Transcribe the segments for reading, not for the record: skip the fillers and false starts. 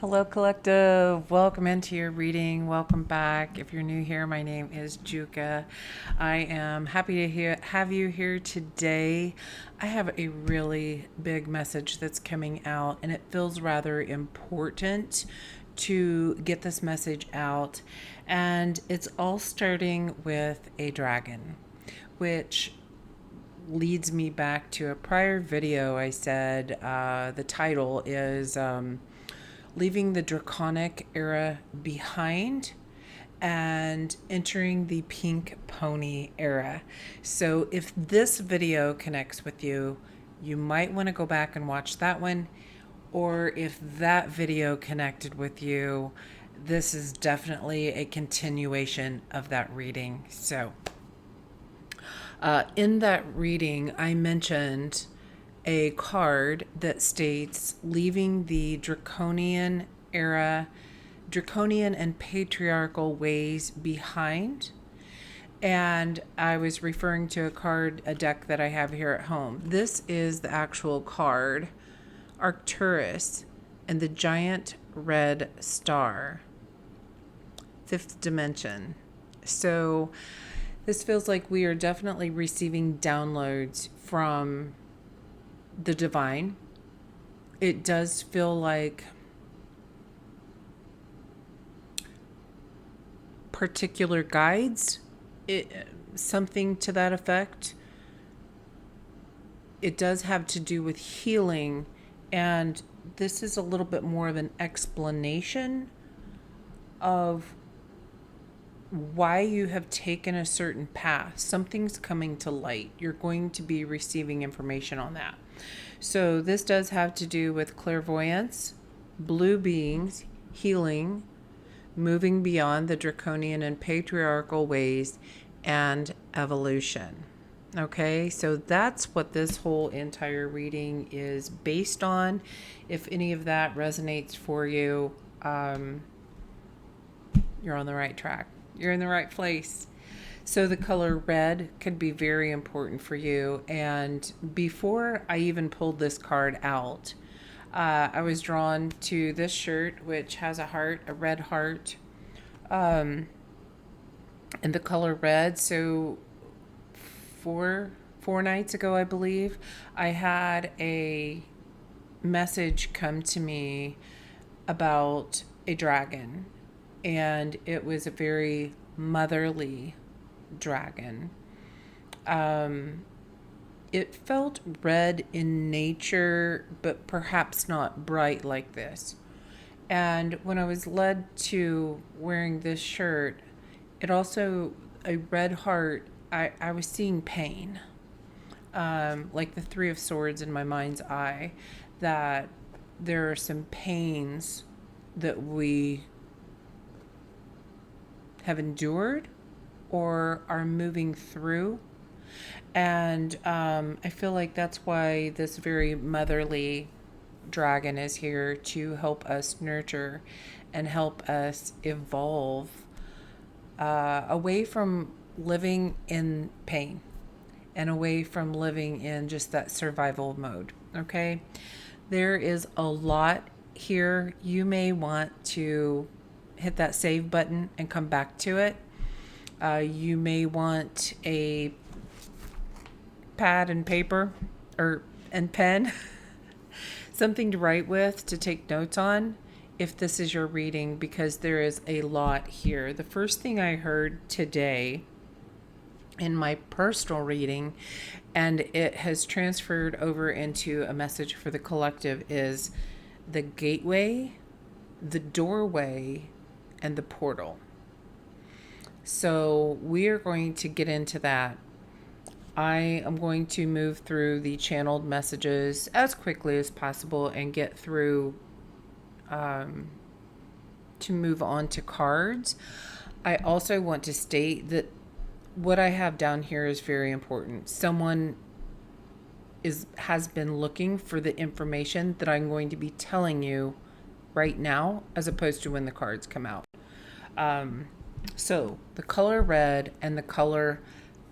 Hello, collective. Welcome into your reading. Welcome back. If you're new here, my name is Juka. I am happy to have you here today. I have a really big message that's coming out, and it feels rather important to get this message out. And it's all starting with a dragon, which leads me back to a prior video. I said the title is Leaving the Draconic Era Behind and Entering the Pink Pony Era. So if this video connects with you, you might want to go back and watch that one. Or if that video connected with you, this is definitely a continuation of that reading. So in that reading, I mentioned a card that states leaving the draconian era, draconian and patriarchal ways behind. And I was referring to a deck that I have here at home. This is the actual card, Arcturus and the giant red star, fifth dimension. So this feels like we are definitely receiving downloads from the divine. It does feel like particular guides, something to that effect. It does have to do with healing, and this is a little bit more of an explanation of why you have taken a certain path. Something's coming to light. You're going to be receiving information on that. So this does have to do with clairvoyance, blue beings, healing, moving beyond the draconian and patriarchal ways, and evolution. Okay, so that's what this whole entire reading is based on. If any of that resonates for you, you're on the right track. You're in the right place. So the color red could be very important for you. And before I even pulled this card out, I was drawn to this shirt, which has a heart, a red heart, and the color red. So four nights ago, I believe, I had a message come to me about a dragon, and it was a very motherly dragon. It felt red in nature, but perhaps not bright like this. And when I was led to wearing this shirt, it also, a red heart, I was seeing pain. Like the Three of Swords in my mind's eye, that there are some pains that we have endured or are moving through. And I feel like that's why this very motherly dragon is here to help us nurture and help us evolve away from living in pain and away from living in just that survival mode. Okay, there is a lot here. You may want to hit that save button and come back to it. You may want a pad and paper and pen, something to write with, to take notes on if this is your reading, because there is a lot here. The first thing I heard today in my personal reading, and it has transferred over into a message for the collective, is the gateway, the doorway, and the portal. So we are going to get into that. I am going to move through the channeled messages as quickly as possible and get through to move on to cards. I also want to state that what I have down here is very important. Someone has been looking for the information that I'm going to be telling you right now, as opposed to when the cards come out. So the color red and the color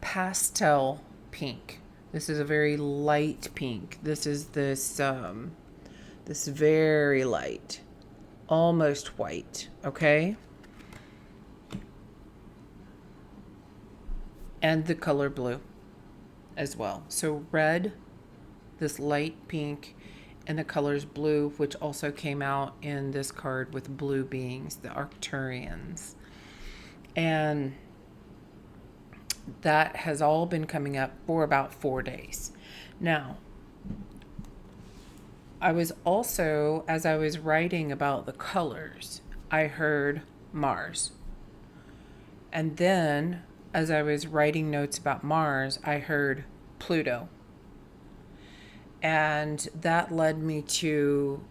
pastel pink. This is a very light pink. This is this very light, almost white, okay? And the color blue as well. So red, this light pink, and the colors blue, which also came out in this card with blue beings, the Arcturians. And that has all been coming up for about 4 days. Now, I was also, as I was writing about the colors, I heard Mars. And then, as I was writing notes about Mars, I heard Pluto. And that led me to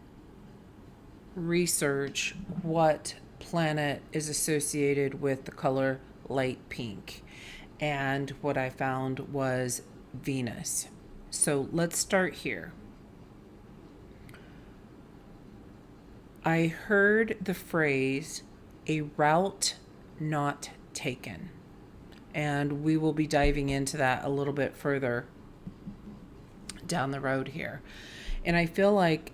research what planet is associated with the color light pink. And what I found was Venus. So let's start here. I heard the phrase, a route not taken. And we will be diving into that a little bit further down the road here. And I feel like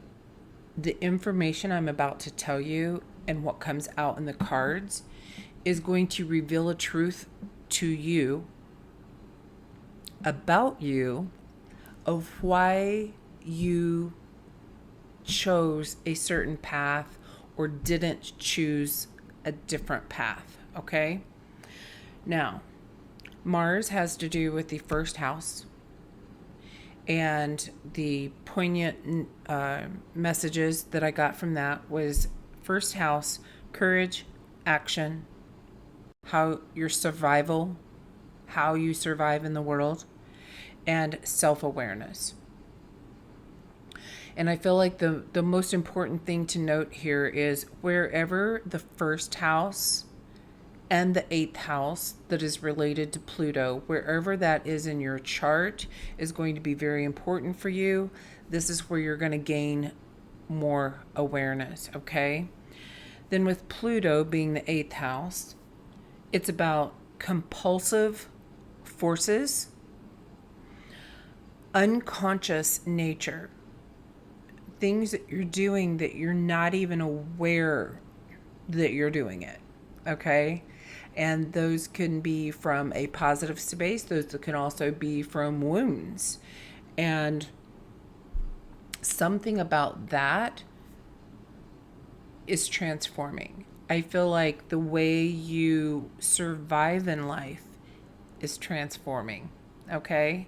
the information I'm about to tell you and what comes out in the cards is going to reveal a truth to you about you of why you chose a certain path or didn't choose a different path, okay? Now, Mars has to do with the first house, and the poignant messages that I got from that was first house, courage, action, how your survival, how you survive in the world, and self-awareness. And I feel like the most important thing to note here is wherever the first house and the 8th house that is related to Pluto, wherever that is in your chart, is going to be very important for you. This is where you're going to gain more awareness, okay? Then with Pluto being the 8th house, it's about compulsive forces, unconscious nature, things that you're doing that you're not even aware that you're doing it, okay? And those can be from a positive space. Those can also be from wounds. And something about that is transforming. I feel like the way you survive in life is transforming, okay?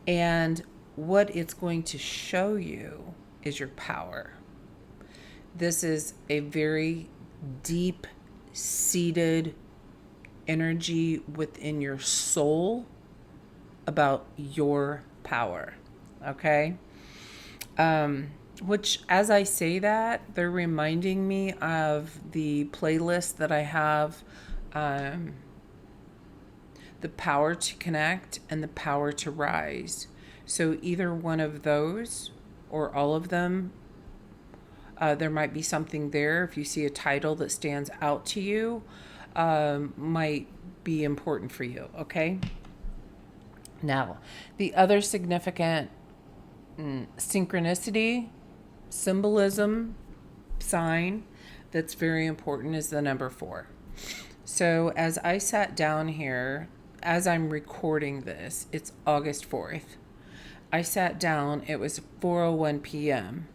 And what it's going to show you is your power. This is a very deep-seated energy within your soul about your power, okay? Which, as I say that, they're reminding me of the playlist that I have, the power to connect and the power to rise. So either one of those or all of them, there might be something there. If you see a title that stands out to you, might be important for you, okay? Now, the other significant synchronicity, symbolism, sign that's very important is the number 4. So as I sat down here, as I'm recording this, it's August 4th. I sat down, it was 4:01 p.m.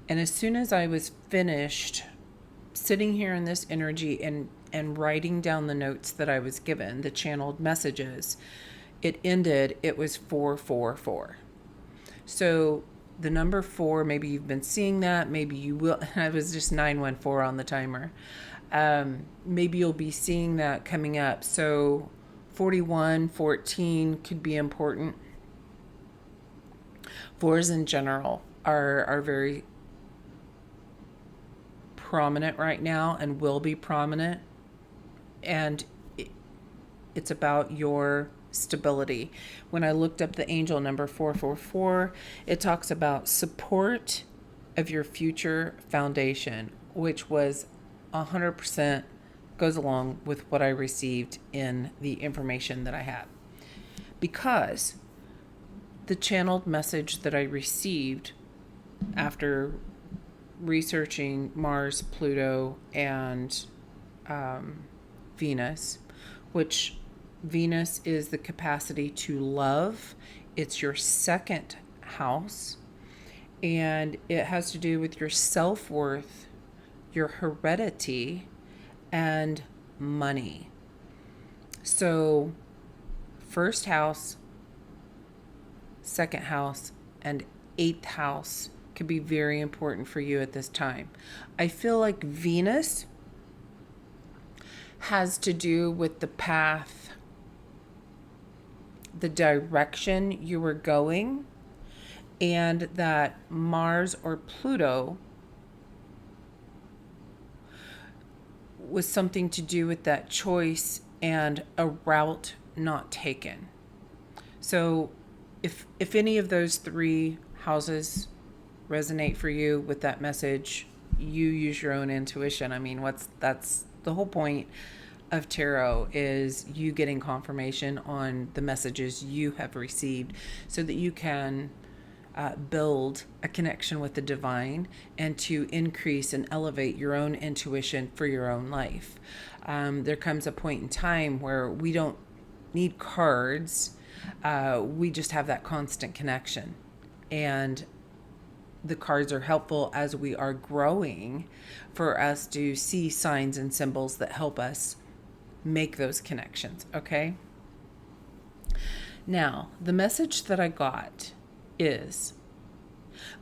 And as soon as I was finished sitting here in this energy and writing down the notes that I was given, the channeled messages, it ended, it was 444. So the number 4, maybe you've been seeing that, maybe you will. I was just 914 on the timer. Maybe you'll be seeing that coming up. So 41, 14 could be important. 4s in general are very prominent right now and will be prominent. And it's about your stability. When I looked up the angel number 444, it talks about support of your future foundation, which was 100% goes along with what I received in the information that I had. Because the channeled message that I received after researching Mars, Pluto, and Venus, which Venus is the capacity to love. It's your second house, and it has to do with your self worth, your heredity, and money. So, first house, second house, and eighth house could be very important for you at this time. I feel like Venus has to do with the path, the direction you were going, and that Mars or Pluto was something to do with that choice and a route not taken. So if any of those three houses resonate for you with that message, you use your own intuition. I mean, that's the whole point of tarot, is you getting confirmation on the messages you have received so that you can build a connection with the divine and to increase and elevate your own intuition for your own life. There comes a point in time where we don't need cards. We just have that constant connection. And the cards are helpful as we are growing for us to see signs and symbols that help us make those connections, okay? Now, the message that I got is,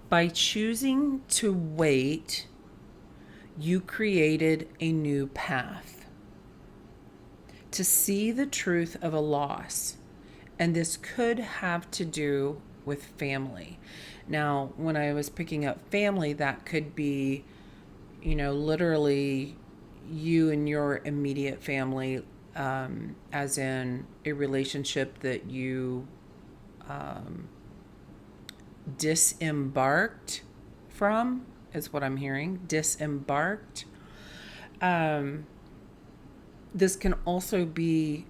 by choosing to wait, you created a new path to see the truth of a loss. And this could have to do with family. Now, when I was picking up family, that could be, literally you and your immediate family, as in a relationship that you disembarked from, is what I'm hearing. Disembarked. This can also be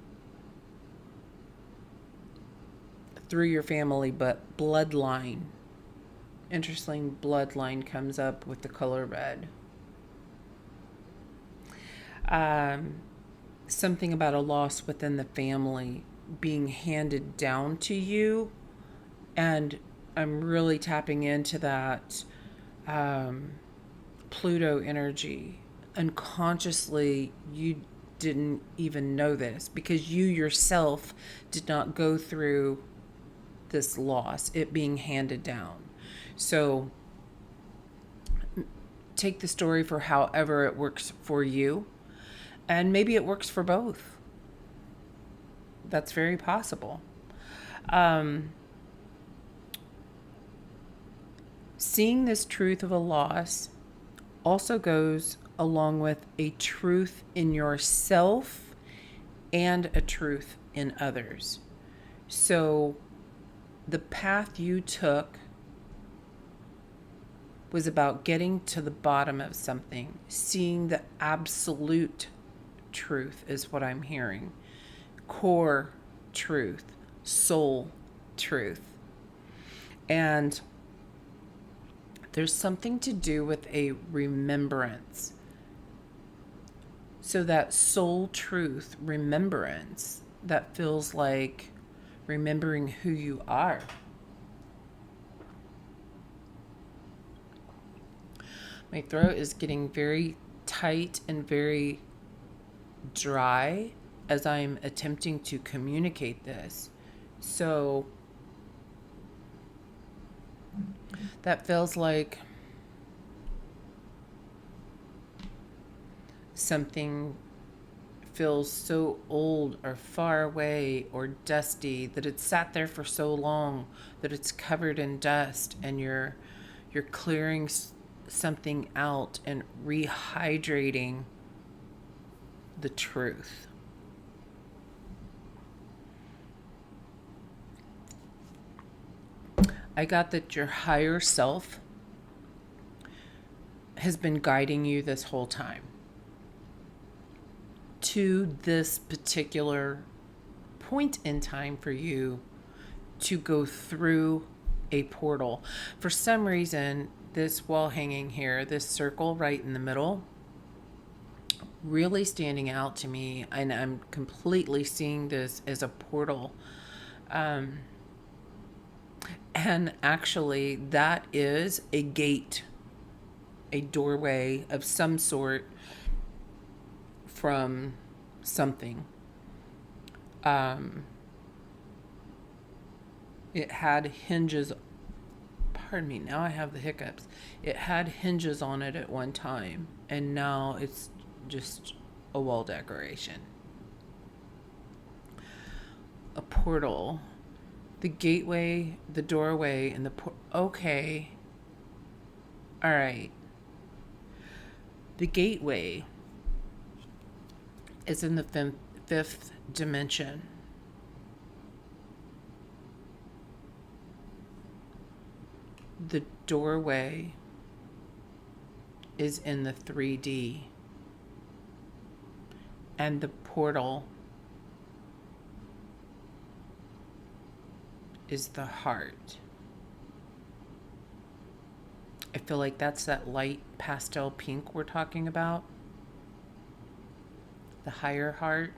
through your family, but bloodline. Interesting, bloodline comes up with the color red. Something about a loss within the family being handed down to you, and I'm really tapping into that Pluto energy. Unconsciously, you didn't even know this because you yourself did not go through this loss, it being handed down. So take the story for however it works for you, and maybe it works for both. That's very possible. Seeing this truth of a loss also goes along with a truth in yourself and a truth in others. So the path you took was about getting to the bottom of something, seeing the absolute truth is what I'm hearing. Core truth, soul truth. And there's something to do with a remembrance. So that soul truth, remembrance, that feels like remembering who you are. My throat is getting very tight and very dry as I'm attempting to communicate this. So that feels like something feels so old or far away or dusty, that it's sat there for so long that it's covered in dust, and you're clearing something out and rehydrating the truth. I got that your higher self has been guiding you this whole time to this particular point in time for you to go through a portal. For some reason, this wall hanging here, this circle right in the middle, really standing out to me, and I'm completely seeing this as a portal. Um, and actually, that is a gate, a doorway of some sort from something. Um, it had hinges. Pardon me, now I have the hiccups. It had hinges on it at one time, and now it's just a wall decoration. A portal. The gateway, the doorway, and the okay. All right. The gateway is in the fifth dimension. The doorway is in the 3D. And the portal is the heart. I feel like that's that light pastel pink we're talking about. The higher heart.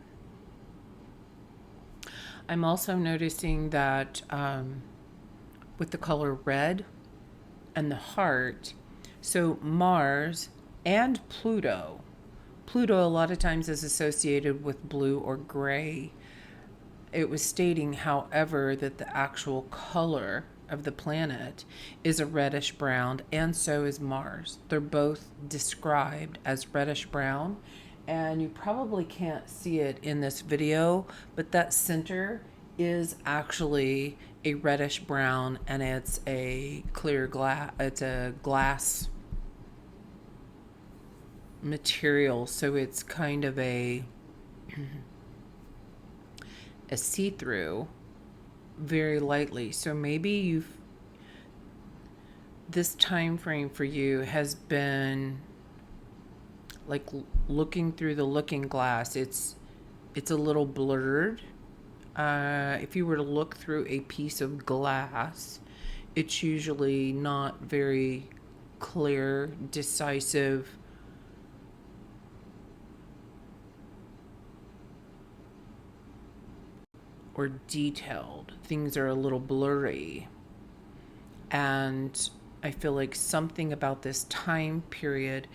I'm also noticing that with the color red and the heart, so Mars and Pluto. Pluto a lot of times is associated with blue or gray. It was stating, however, that the actual color of the planet is a reddish brown, and so is Mars. They're both described as reddish brown, and you probably can't see it in this video, but that center is actually a reddish brown, and it's a clear glass. It's a glass material, so it's kind of a see-through very lightly. So maybe this time frame for you has been like looking through the looking glass. It's a little blurred. If you were to look through a piece of glass, it's usually not very clear, decisive, or detailed. Things are a little blurry. And I feel like something about this time period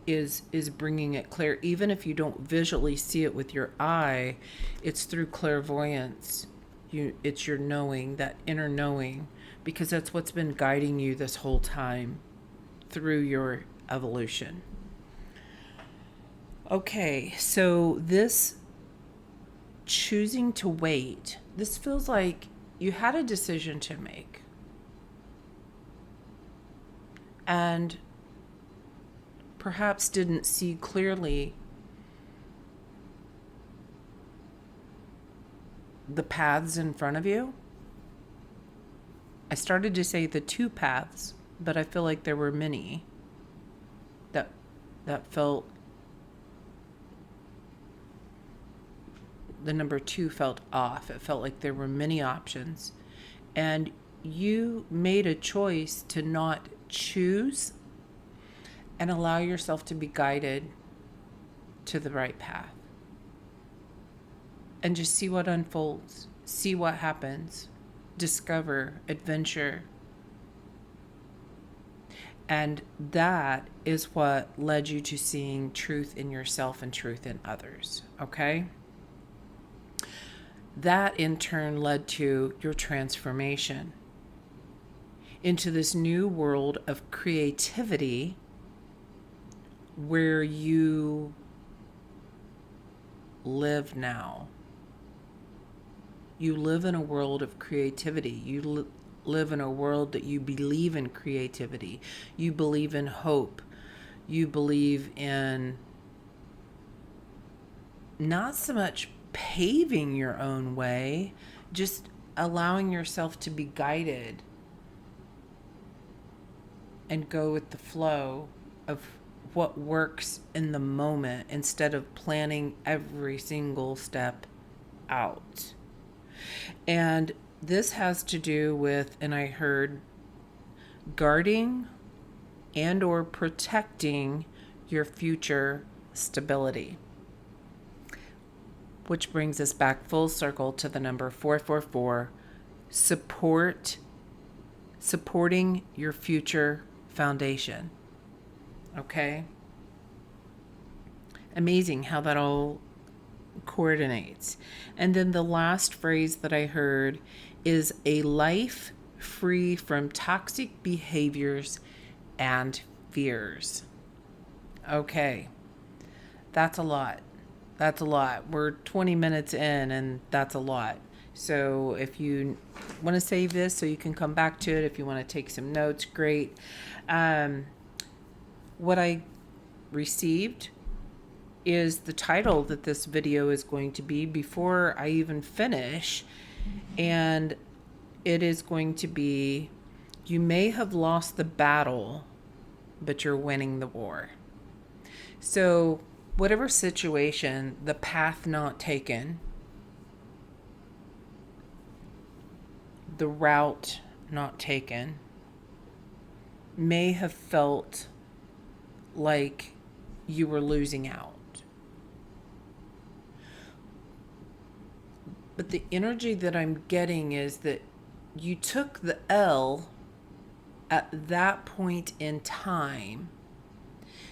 is bringing it clear. Even if you don't visually see it with your eye, it's through clairvoyance. It's your knowing, that inner knowing, because that's what's been guiding you this whole time through your evolution. Okay, so this choosing to wait, this feels like you had a decision to make. And perhaps didn't see clearly the paths in front of you. I started to say the two paths, but I feel like there were many that felt, the number 2 felt off. It felt like there were many options, and you made a choice to not choose and allow yourself to be guided to the right path, and just see what unfolds, see what happens, discover, adventure. And that is what led you to seeing truth in yourself and truth in others, okay? That in turn led to your transformation into this new world of creativity where you live now. You live in a world of creativity. You live in a world that you believe in creativity. You believe in hope. You believe in not so much paving your own way, just allowing yourself to be guided and go with the flow of what works in the moment instead of planning every single step out. And this has to do with, and I heard, guarding and or protecting your future stability. Which brings us back full circle to the number 444, supporting your future foundation. Okay? Amazing how that all coordinates. And then the last phrase that I heard is a life free from toxic behaviors and fears. Okay, that's a lot. That's a lot. We're 20 minutes in, and that's a lot. So if you want to save this so you can come back to it, if you want to take some notes, great. What I received is the title that this video is going to be before I even finish. And it is going to be, you may have lost the battle, but you're winning the war. So whatever situation, the path not taken, the route not taken, may have felt like you were losing out. But the energy that I'm getting is that you took the L at that point in time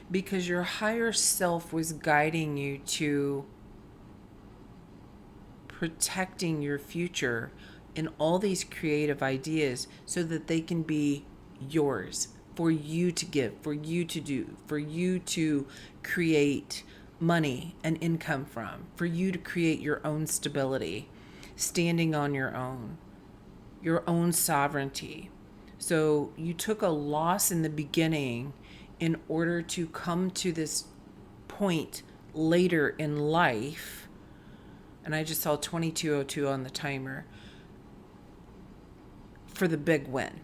because your higher self was guiding you to protecting your future in all these creative ideas so that they can be yours, for you to give, for you to do, for you to create money and income from, for you to create your own stability, standing on your own sovereignty. So you took a loss in the beginning in order to come to this point later in life. And I just saw 2202 on the timer for the big win.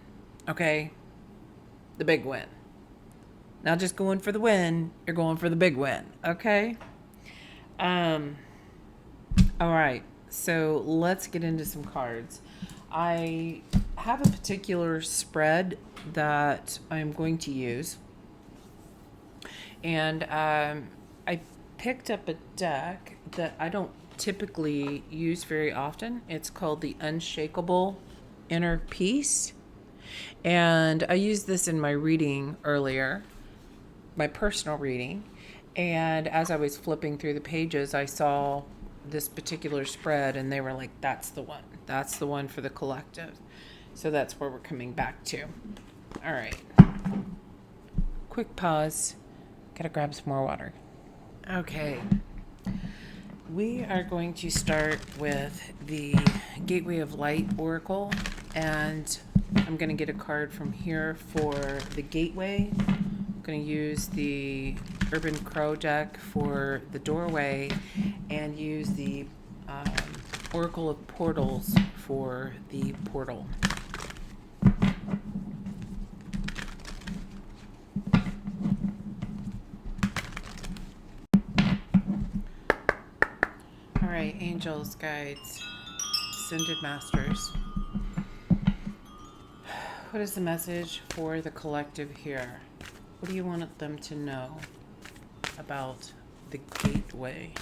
Okay? The big win. Not just going for the win, you're going for the big win. Okay? All right. So let's get into some cards. I have a particular spread that I'm going to use. And I picked up a deck that I don't typically use very often. It's called the Unshakable Inner Peace. And I used this in my reading earlier, my personal reading. And as I was flipping through the pages, I saw this particular spread, and they were like, that's the one. That's the one for the collective. So that's where we're coming back to. All right. Quick pause. Gotta grab some more water. Okay. We are going to start with the Gateway of Light Oracle, and I'm going to get a card from here for the Gateway. I'm going to use the Urban Crow deck for the Doorway and use the Oracle of Portals for the Portal. All right, angels, guides, ascended masters. What is the message for the collective here? What do you want them to know about the Gateway?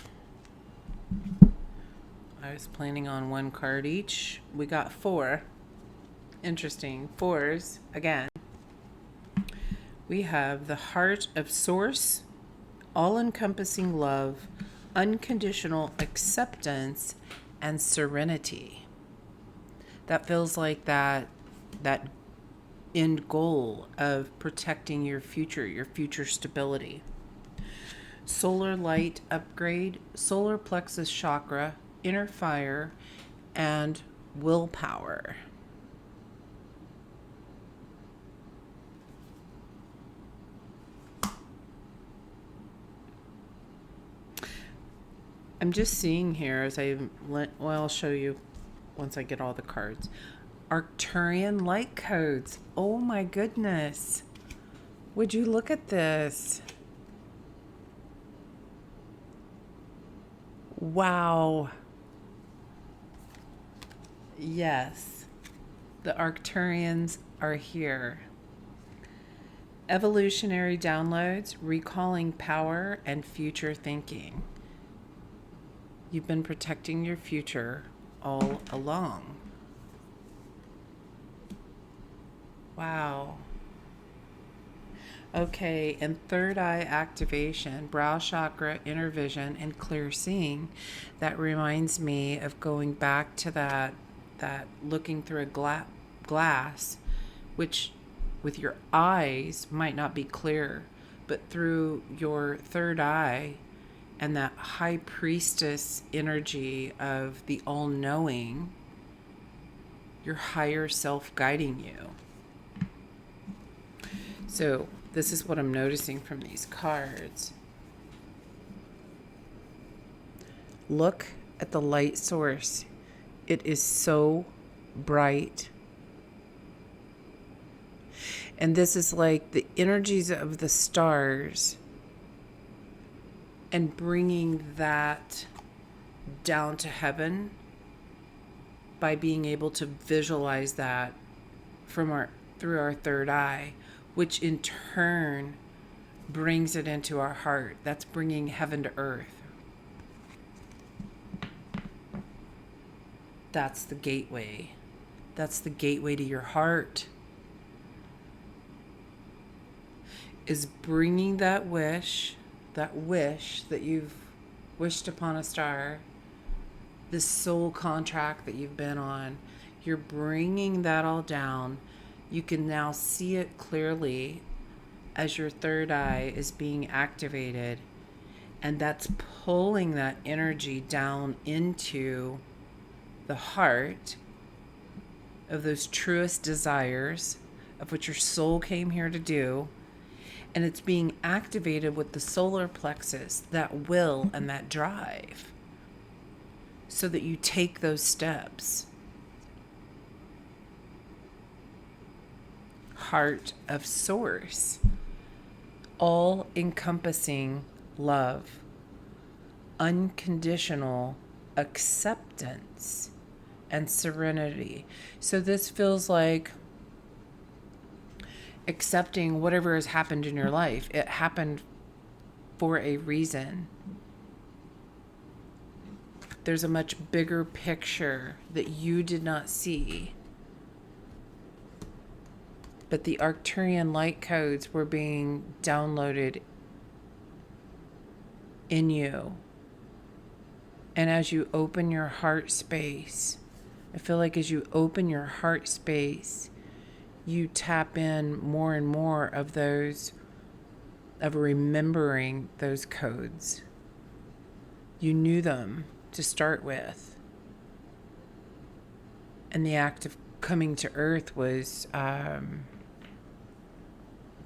I was planning on one card each. We got 4. Interesting. 4s again. We have the Heart of Source, all-encompassing love, unconditional acceptance, and serenity. That feels like that end goal of protecting your future stability. Solar light upgrade, solar plexus chakra, inner fire, and willpower. I'm just seeing here as I'll show you once I get all the cards. Arcturian light codes. Oh my goodness. Would you look at this? Wow. Yes. The Arcturians are here. Evolutionary downloads, recalling power and future thinking. You've been protecting your future all along. Wow. Okay, and third eye activation, brow chakra, inner vision, and clear seeing. That reminds me of going back to that looking through a glass, which with your eyes might not be clear, but through your third eye and that high priestess energy of the all-knowing, your higher self guiding you. So this is what I'm noticing from these cards. Look at the light source. It is so bright. And this is like the energies of the stars and bringing that down to heaven by being able to visualize that through our third eye, which in turn brings it into our heart. That's bringing heaven to earth. That's the gateway. That's the gateway to your heart. Is bringing that wish that you've wished upon a star, this soul contract that you've been on. You're bringing that all down. You can now see it clearly as your third eye is being activated, and that's pulling that energy down into the heart of those truest desires of what your soul came here to do. And it's being activated with the solar plexus, that will and that drive, so that you take those steps. Heart of Source, all encompassing love, unconditional acceptance, and serenity. So this feels like accepting whatever has happened in your life. It happened for a reason. There's a much bigger picture that you did not see. But the Arcturian light codes were being downloaded in you. And as you open your heart space, I feel like as you open your heart space, you tap in more and more of remembering those codes. You knew them to start with. And the act of coming to Earth was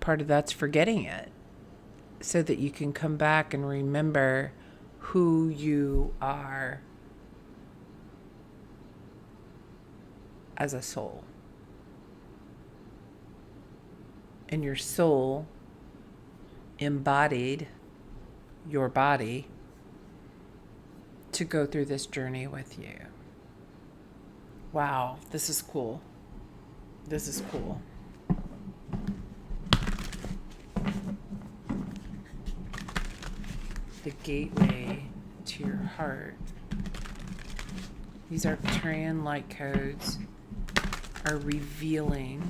part of that's forgetting it, so that you can come back and remember who you are as a soul. And your soul embodied your body to go through this journey with you. Wow, this is cool. This is cool. The gateway to your heart. These Arcturian light codes are revealing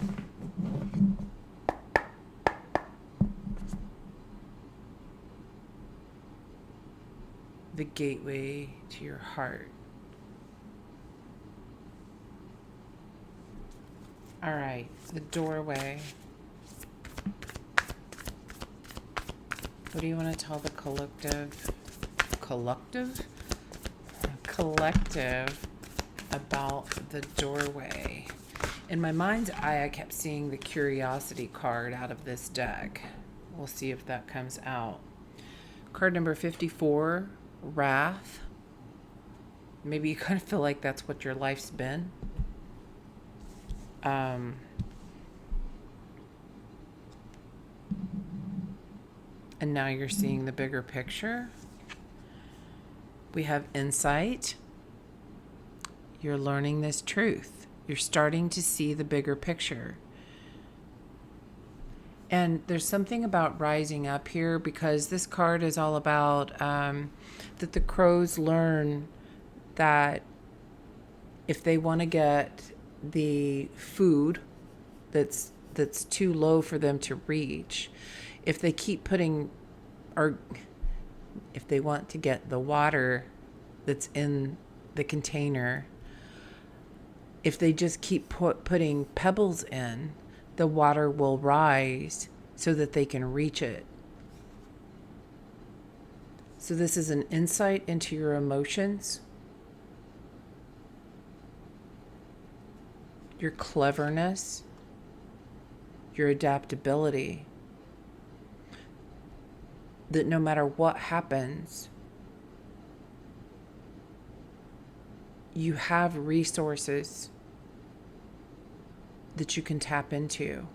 the gateway to your heart. All right, the doorway. What do you want to tell the collective about the doorway? In my mind's eye, I kept seeing the curiosity card out of this deck. We'll see if that comes out. Card number 54, Wrath. Maybe you kind of feel like that's what your life's been. And now you're seeing the bigger picture. We have insight. You're learning this truth. You're starting to see the bigger picture. And there's something about rising up here, because this card is all about that the crows learn that if they want to get the food that's too low for them to reach, if they keep putting, or if they want to get the water that's in the container, if they just keep putting pebbles in, the water will rise so that they can reach it. So this is an insight into your emotions, your cleverness, your adaptability, that no matter what happens, you have resources that you can tap into.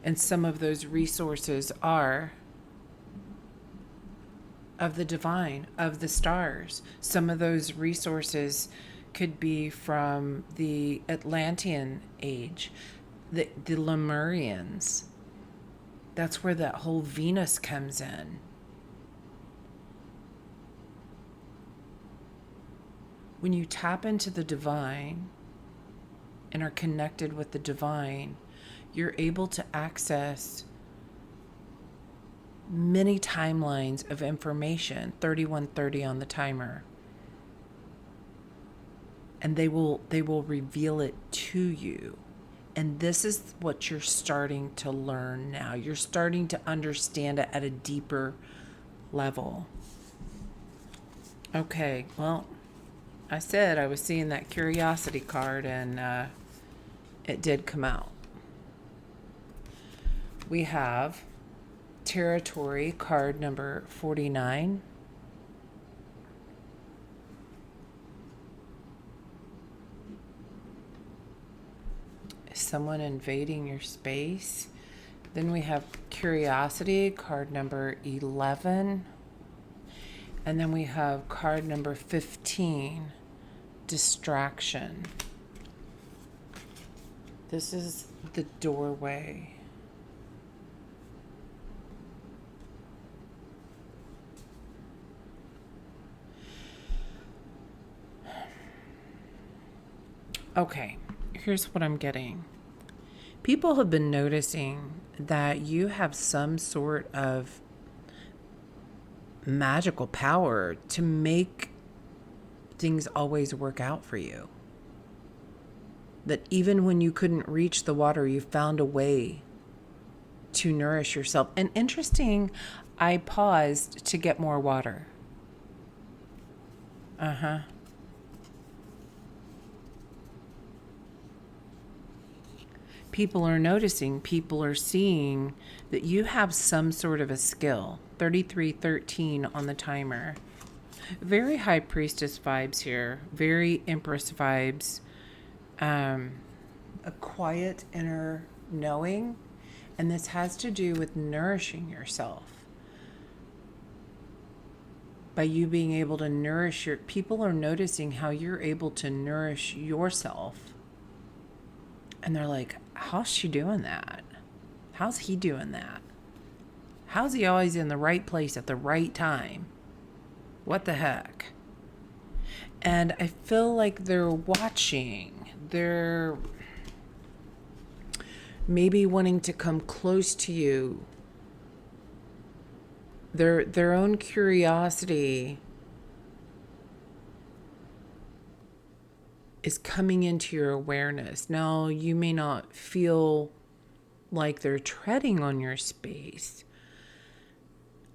And some of those resources are of the divine, of the stars. Some of those resources could be from the Atlantean age, the Lemurians. That's where that whole Venus comes in. When you tap into the divine and are connected with the divine, you're able to access many timelines of information, 3130 on the timer. And they will reveal it to you. And this is what you're starting to learn now. You're starting to understand it at a deeper level. Okay, well, I said I was seeing that curiosity card, and it did come out. We have territory card number 49. Someone invading your space. Then we have curiosity, card number 11. And then we have card number 15, distraction. This is the doorway. Okay, here's what I'm getting. People have been noticing that you have some sort of magical power to make things always work out for you. That even when you couldn't reach the water, you found a way to nourish yourself. And interesting, I paused to get more water. People are noticing, people are seeing that you have some sort of a skill. 3313 on the timer. Very high priestess vibes here. Very empress vibes. A quiet inner knowing. And this has to do with nourishing yourself. By you being able to nourish your... People are noticing how you're able to nourish yourself. And they're like, how's she doing that? How's he doing that? How's he always in the right place at the right time? What the heck? And I feel like they're watching. They're maybe wanting to come close to you. Their own curiosity is coming into your awareness. Now, you may not feel like they're treading on your space,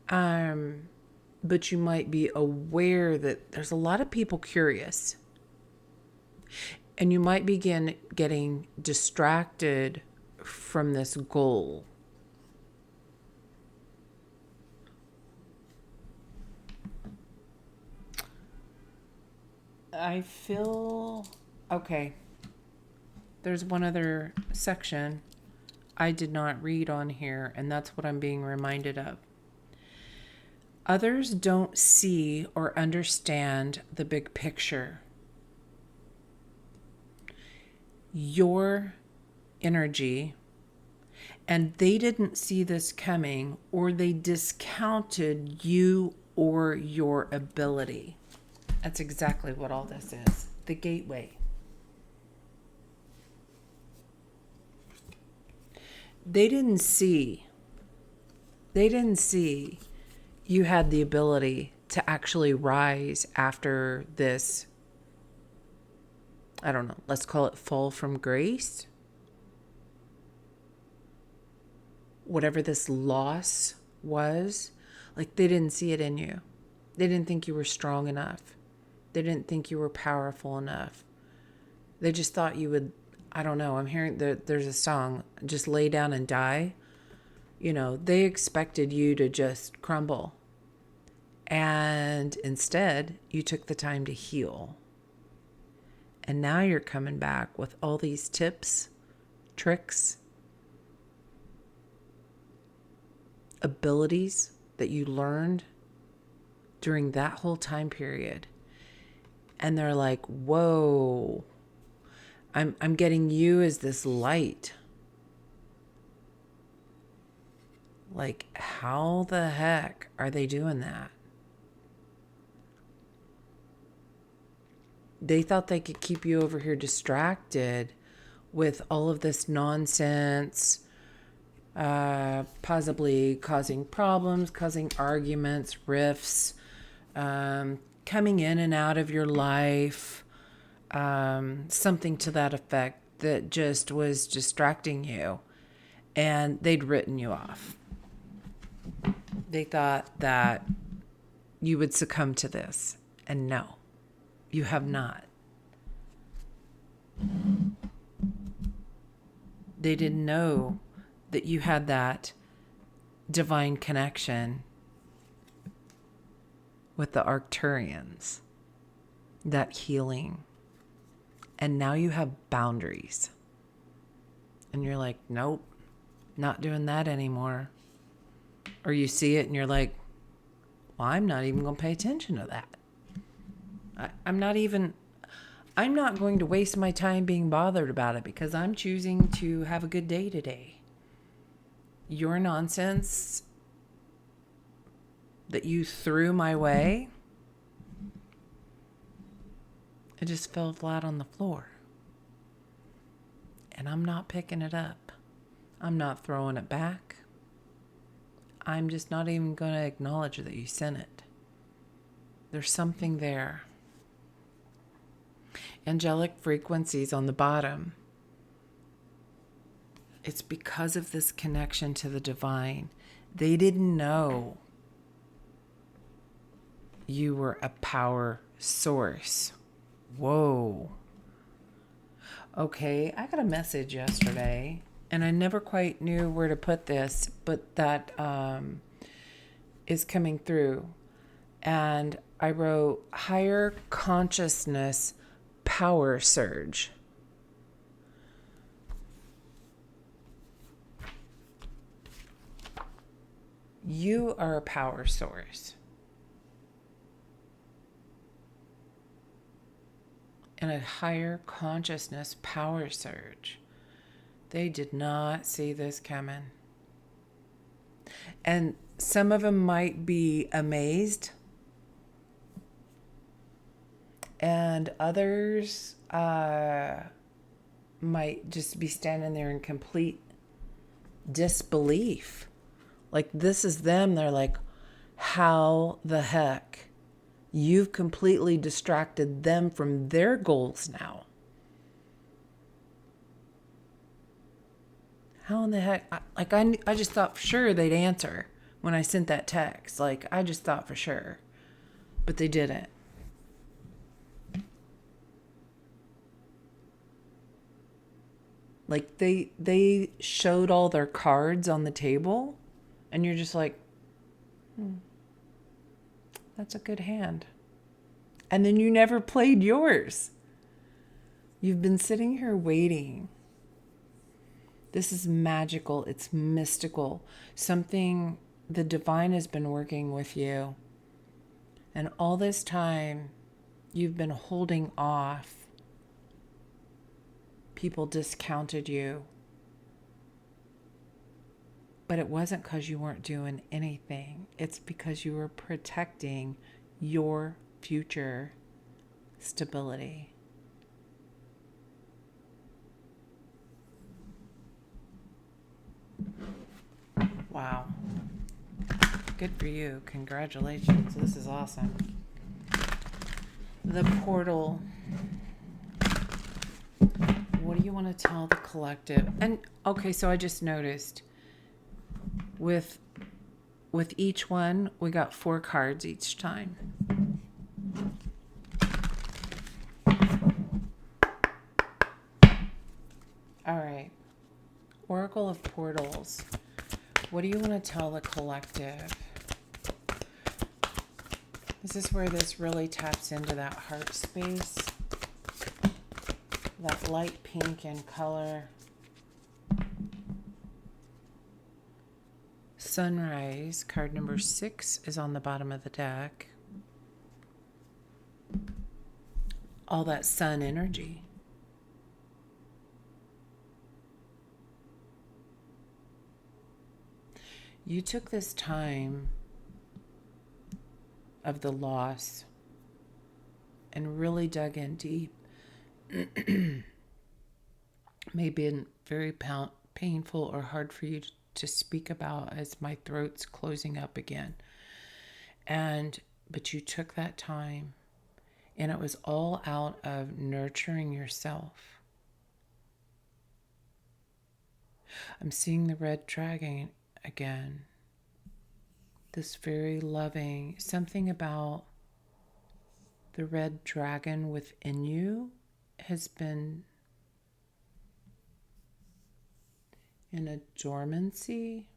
but you might be aware that there's a lot of people curious, and you might begin getting distracted from this goal. I feel okay. There's one other section I did not read on here, and that's what I'm being reminded of. Others don't see or understand the big picture. Your energy And they didn't see this coming, or they discounted you or your ability. That's exactly what all this is. The gateway. They didn't see you had the ability to actually rise after this, I don't know, let's call it fall from grace. Whatever this loss was, like they didn't see it in you. They didn't think you were strong enough. They didn't think you were powerful enough. They just thought you would, I don't know, I'm hearing there's a song, just lay down and die. You know, they expected you to just crumble. And instead, you took the time to heal. And now you're coming back with all these tips, tricks, abilities that you learned during that whole time period. And they're like, whoa, I'm getting you as this light. Like, how the heck are they doing that? They thought they could keep you over here distracted with all of this nonsense, possibly causing problems, causing arguments, rifts, coming in and out of your life, something to that effect that just was distracting you. And they'd written you off. They thought that you would succumb to this. And no, you have not. They didn't know that you had that divine connection with the Arcturians, that healing. And now you have boundaries. And you're like, nope, not doing that anymore. Or you see it and you're like, well, I'm not even going to pay attention to that. I'm not going to waste my time being bothered about it because I'm choosing to have a good day today. Your nonsense that you threw my way, it just fell flat on the floor. And I'm not picking it up. I'm not throwing it back. I'm just not even going to acknowledge that you sent it. There's something there. Angelic frequencies on the bottom. It's because of this connection to the divine. They didn't know you were a power source. Whoa. Okay, I got a message yesterday, and I never quite knew where to put this, but that is coming through. And I wrote, higher consciousness power surge. You are a power source. And a higher consciousness power surge. They did not see this coming. And some of them might be amazed. And others might just be standing there in complete disbelief. Like, this is them. They're like, how the heck? You've completely distracted them from their goals now. How in the heck? I just thought for sure they'd answer when I sent that text. Like, I just thought for sure. But they didn't. Like, they showed all their cards on the table, and you're just like, that's a good hand. And then you never played yours. You've been sitting here waiting. This is magical. It's mystical. Something the divine has been working with you. And all this time, you've been holding off. People discounted you. But it wasn't because you weren't doing anything. It's because you were protecting your future stability. Wow. Good for you. Congratulations. This is awesome. The portal. What do you want to tell the collective? And okay, so I just noticed with each one, we got 4 cards each time. All right. Oracle of Portals. What do you want to tell the collective? This is where this really taps into that heart space. That light pink in color. Sunrise, card number 6 is on the bottom of the deck. All that sun energy. You took this time of the loss and really dug in deep. May be very painful or hard for you to speak about as my throat's closing up again. But you took that time, and it was all out of nurturing yourself. I'm seeing the red dragon again. This very loving, something about the red dragon within you has been in a dormancy,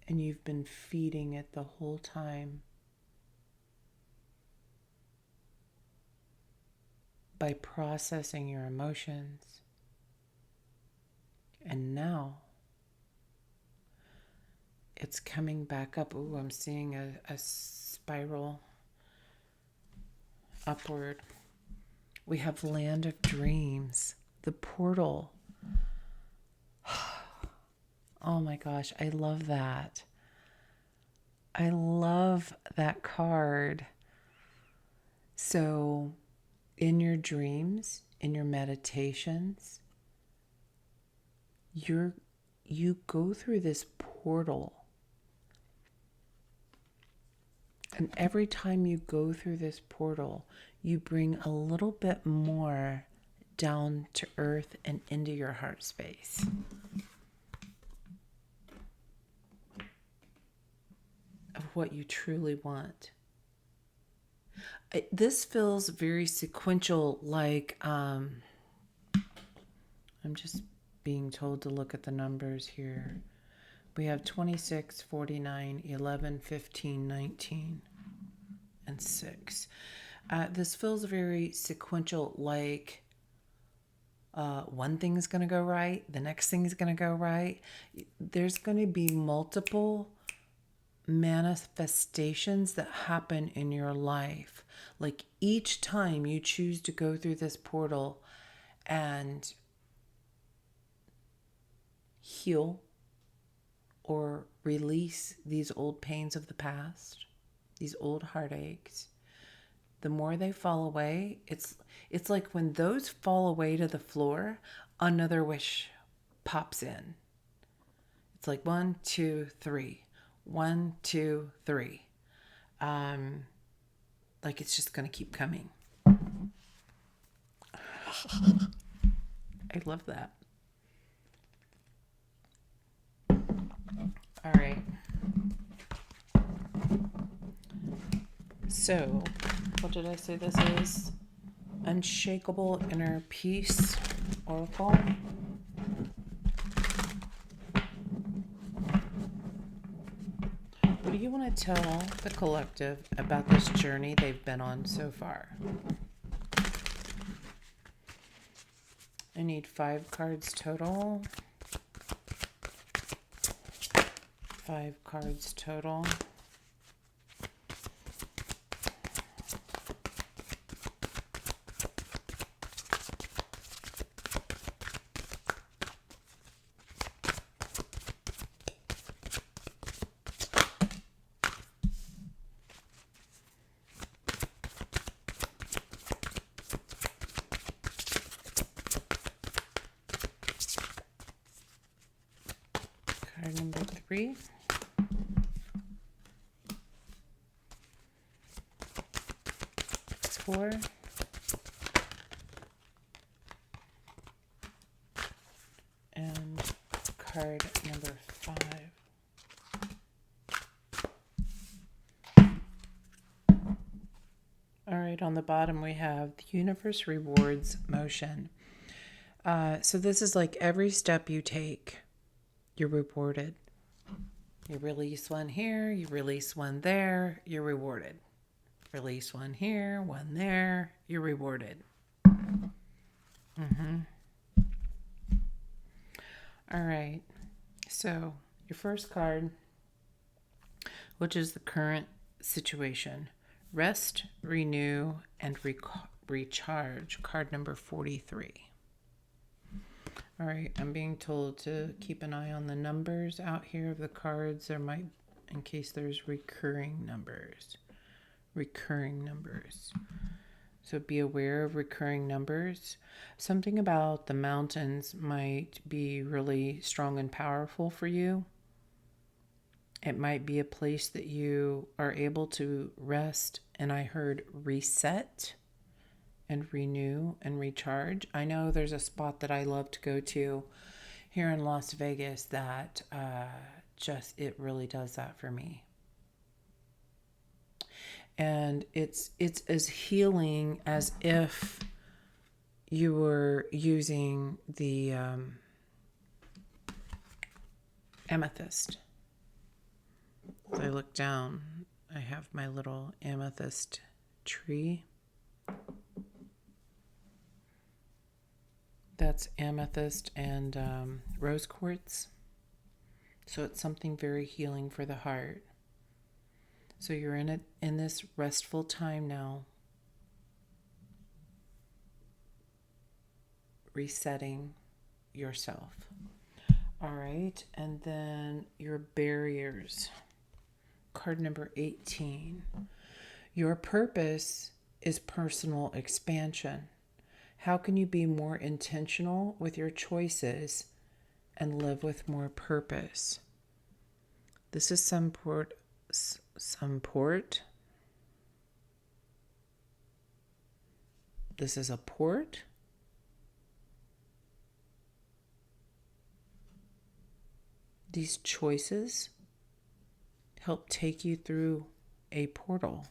and you've been feeding it the whole time by processing your emotions. And now it's coming back up. Ooh, I'm seeing a spiral upward. We have Land of Dreams, the portal. Oh my gosh, I love that. I love that card. So in your dreams, in your meditations, you go through this portal. And every time you go through this portal, you bring a little bit more down to earth and into your heart space. Of what you truly want. This feels very sequential, like I'm just being told to look at the numbers here. We have 26, 49, 11, 15, 19, and 6. This feels very sequential, like one thing is going to go right, the next thing is going to go right. There's going to be multiple manifestations that happen in your life. Like each time you choose to go through this portal and heal or release these old pains of the past, these old heartaches, the more they fall away, it's like when those fall away to the floor, another wish pops in. It's like 1, 2, 3. 1, 2, 3. Like it's just going to keep coming. I love that. All right. So, what did I say this is? Unshakable Inner Peace Oracle. What do you want to tell the collective about this journey they've been on so far? I need 5 cards total. 5 cards total. Card number 3. Four. And card number 5. All right, on the bottom we have the universe rewards motion. So this is like every step you take, you're rewarded. You release one here, you release one there, you're rewarded. Release one here, one there, you're rewarded. All right, so your first card, which is the current situation. Rest, renew, and recharge. Card number 43. All right, I'm being told to keep an eye on the numbers out here of the cards. There might, in case there's recurring numbers. Recurring numbers. So be aware of recurring numbers. Something about the mountains might be really strong and powerful for you. It might be a place that you are able to rest. And I heard reset and renew and recharge. I know there's a spot that I love to go to here in Las Vegas that it really does that for me. And it's as healing as if you were using the amethyst. As I look down, I have my little amethyst tree. That's amethyst and rose quartz. So it's something very healing for the heart. So you're in this restful time now. Resetting yourself. All right, and then your barriers. Card number 18. Your purpose is personal expansion. How can you be more intentional with your choices and live with more purpose? This is some port. This is a port. These choices help take you through a portal.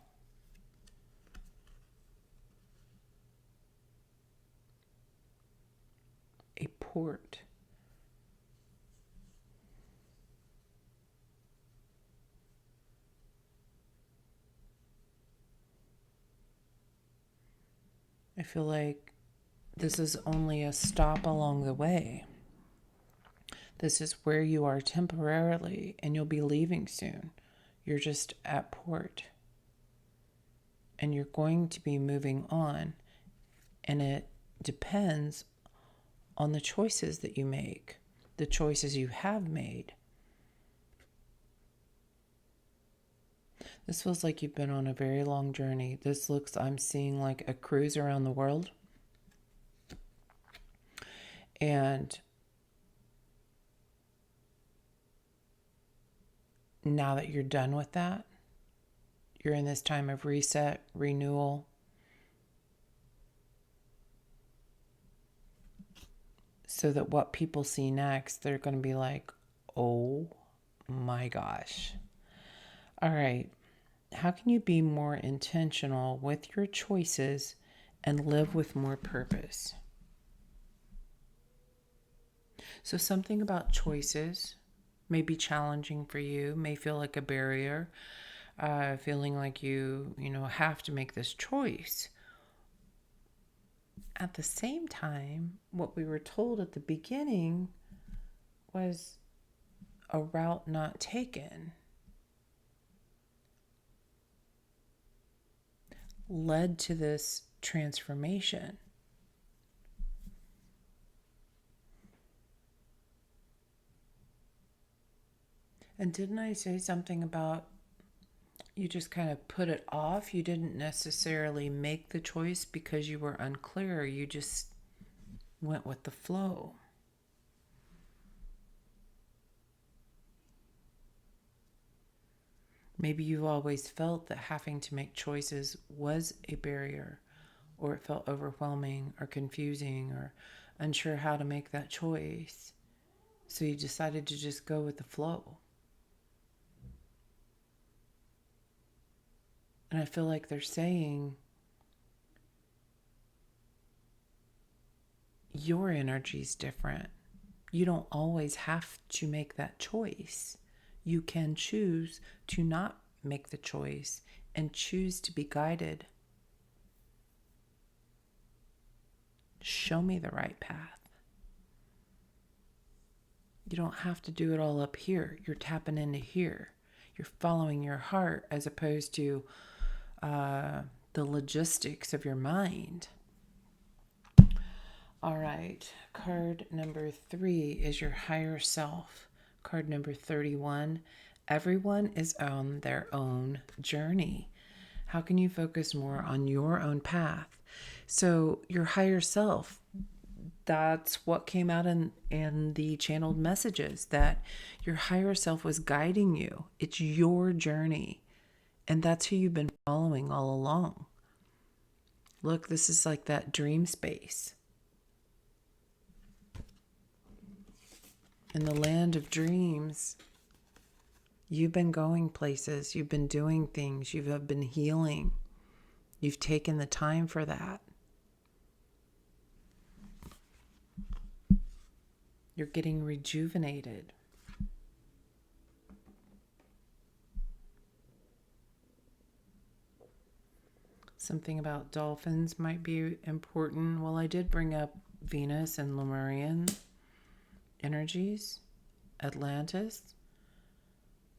A port. I feel like this is only a stop along the way. This is where you are temporarily, and you'll be leaving soon. You're just at port. And you're going to be moving on. And it depends on the choices that you make, the choices you have made. This feels like you've been on a very long journey. I'm seeing like a cruise around the world. And now that you're done with that, you're in this time of reset, renewal. So that what people see next, they're going to be like, oh my gosh. All right. How can you be more intentional with your choices and live with more purpose? So something about choices may be challenging for you, may feel like a barrier, feeling like you have to make this choice. At the same time, what we were told at the beginning was a route not taken led to this transformation. And didn't I say something about you just kind of put it off? You didn't necessarily make the choice because you were unclear. You just went with the flow. Maybe you've always felt that having to make choices was a barrier, or it felt overwhelming or confusing or unsure how to make that choice. So you decided to just go with the flow. And I feel like they're saying your energy is different. You don't always have to make that choice. You can choose to not make the choice and choose to be guided. Show me the right path. You don't have to do it all up here. You're tapping into here. You're following your heart as opposed to the logistics of your mind. All right. Card number 3 is your higher self. Card number 31. Everyone is on their own journey. How can you focus more on your own path? So your higher self, that's what came out in the channeled messages, that your higher self was guiding you. It's your journey. And that's who you've been following all along. Look, this is like that dream space. In the land of dreams, you've been going places, you've been doing things, you have been healing. You've taken the time for that. You're getting rejuvenated. Something about dolphins might be important. Well, I did bring up Venus and Lemurian energies, Atlantis.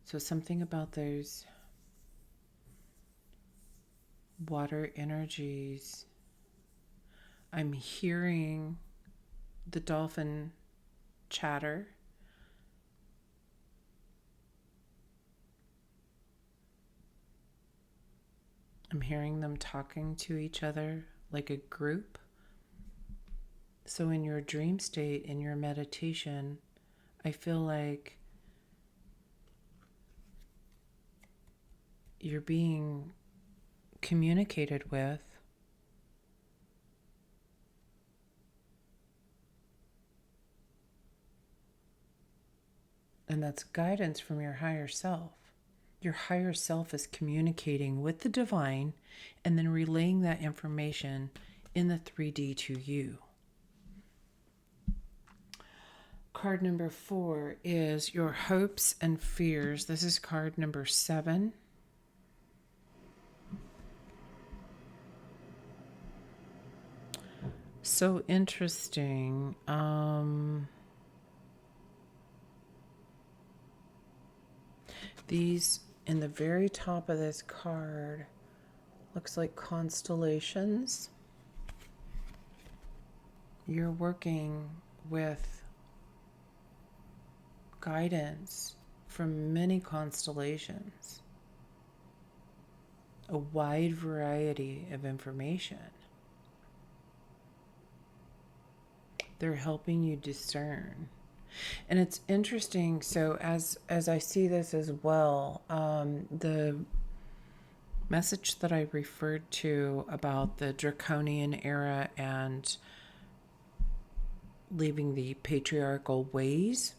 So something about those water energies. I'm hearing the dolphin chatter. I'm hearing them talking to each other like a group. So in your dream state, in your meditation, I feel like you're being communicated with. And that's guidance from your higher self. Your higher self is communicating with the divine and then relaying that information in the 3D to you. Card number 4 is your hopes and fears. This is card number 7. So interesting. These in the very top of this card looks like constellations. You're working with guidance from many constellations, a wide variety of information. They're helping you discern. And it's interesting. So as I see this as well, the message that I referred to about the draconian era and leaving the patriarchal ways,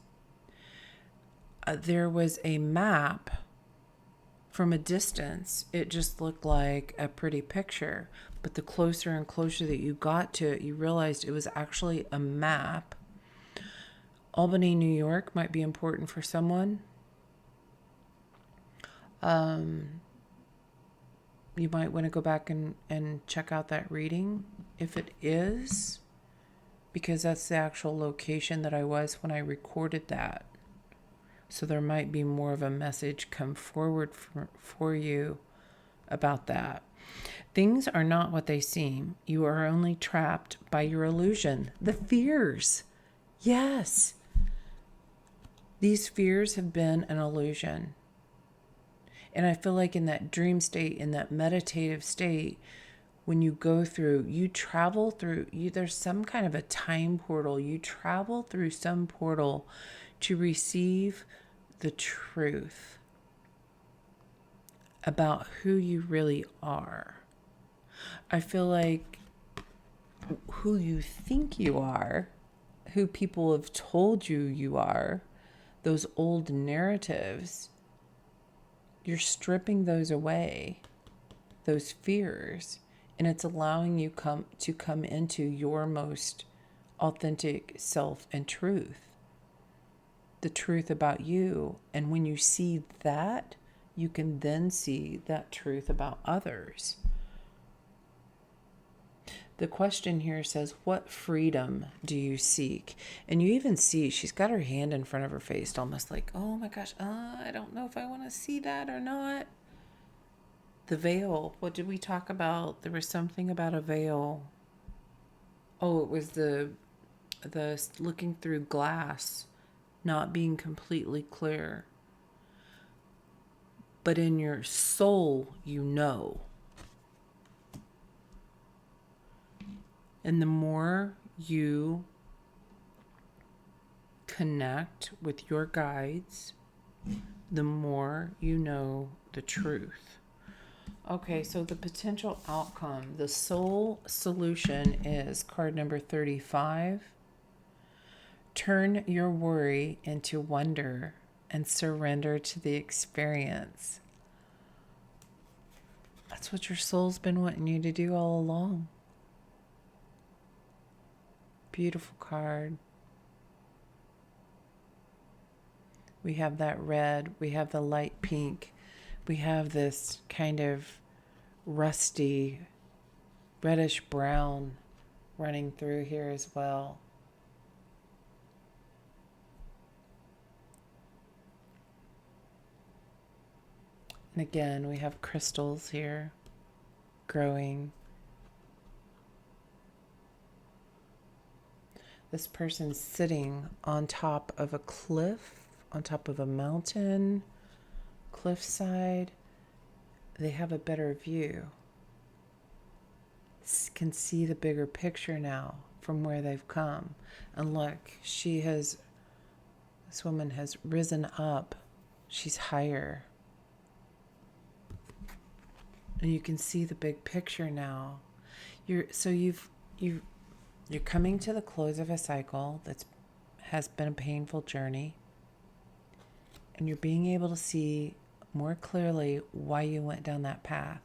there was a map. From a distance, it just looked like a pretty picture. But the closer and closer that you got to it, you realized it was actually a map. Albany, New York might be important for someone. You might want to go back and check out that reading if it is, because that's the actual location that I was when I recorded that. So there might be more of a message come forward for you about that. Things are not what they seem. You are only trapped by your illusion. The fears. Yes. These fears have been an illusion. And I feel like in that dream state, in that meditative state, when you go through, you travel through, there's some kind of a time portal. You travel through some portal to receive the truth. about who you really are. I feel like who you think you are, who people have told you you are, those old narratives, you're stripping those away, those fears, and it's allowing you to come into your most authentic self and truth, the truth about you. And when you see that, you can then see that truth about others. The question here says, what freedom do you seek? And you even see she's got her hand in front of her face, almost like, oh my gosh, I don't know if I want to see that or not. The veil. What did we talk about? There was something about a veil. Oh, it was the looking through glass, not being completely clear. But in your soul, you know. And the more you connect with your guides, the more you know the truth. Okay, so the potential outcome, the soul solution is card number 35. Turn your worry into wonder and surrender to the experience. That's what your soul's been wanting you to do all along. Beautiful card. We have that red, we have the light pink, we have this kind of rusty, reddish brown running through here as well. And again, we have crystals here growing. This person's sitting on top of a cliff, on top of a mountain, cliffside. They have a better view. Can see the bigger picture now from where they've come. And look, this woman has risen up. She's higher. And you can see the big picture now. You're coming to the close of a cycle that has been a painful journey. And you're being able to see more clearly why you went down that path.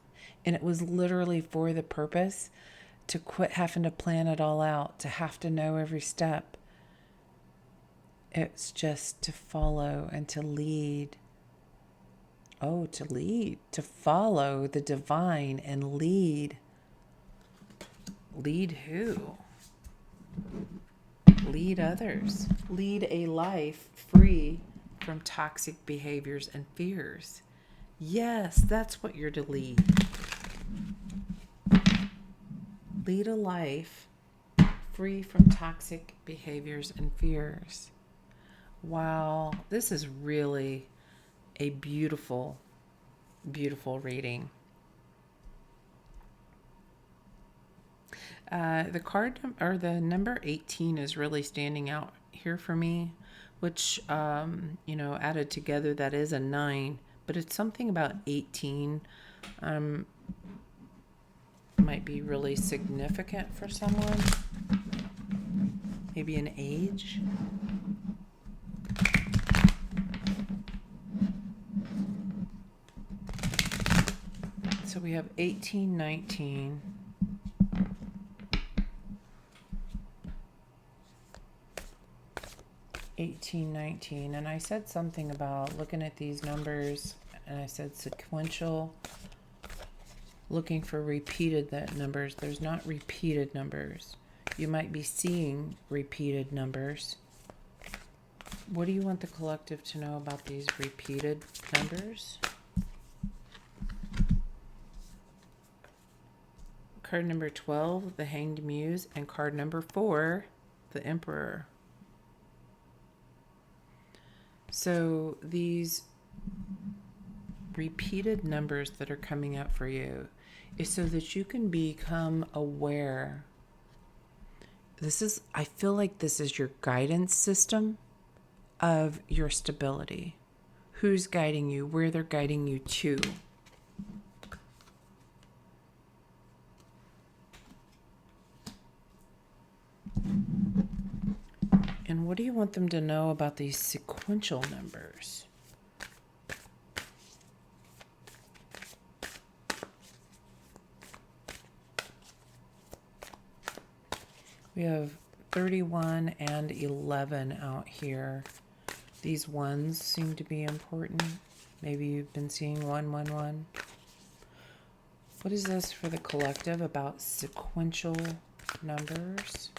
And it was literally for the purpose to quit having to plan it all out, to have to know every step. It's just to follow and to lead. Oh, to lead, to follow the divine and lead. Lead who? Lead others. Lead a life free from toxic behaviors and fears. Yes, that's what you're to lead. Lead a life free from toxic behaviors and fears. Wow, this is really a beautiful, beautiful reading. The card or the number 18 is really standing out here for me, which, added together, that is a 9, but it's something about 18 might be really significant for someone. Maybe an age. So we have 18, 19. And I said something about looking at these numbers, and I said sequential, looking for repeated numbers. There's not repeated numbers. You might be seeing repeated numbers. What do you want the collective to know about these repeated numbers? Card number 12, the Hanged Muse, and card number 4, the Emperor. So these repeated numbers that are coming up for you is so that you can become aware. I feel like this is your guidance system of your stability. Who's guiding you, where they're guiding you to. And what do you want them to know about these sequential numbers? We have 31 and 11 out here. These ones seem to be important. Maybe you've been seeing 111. What is this for the collective about sequential numbers?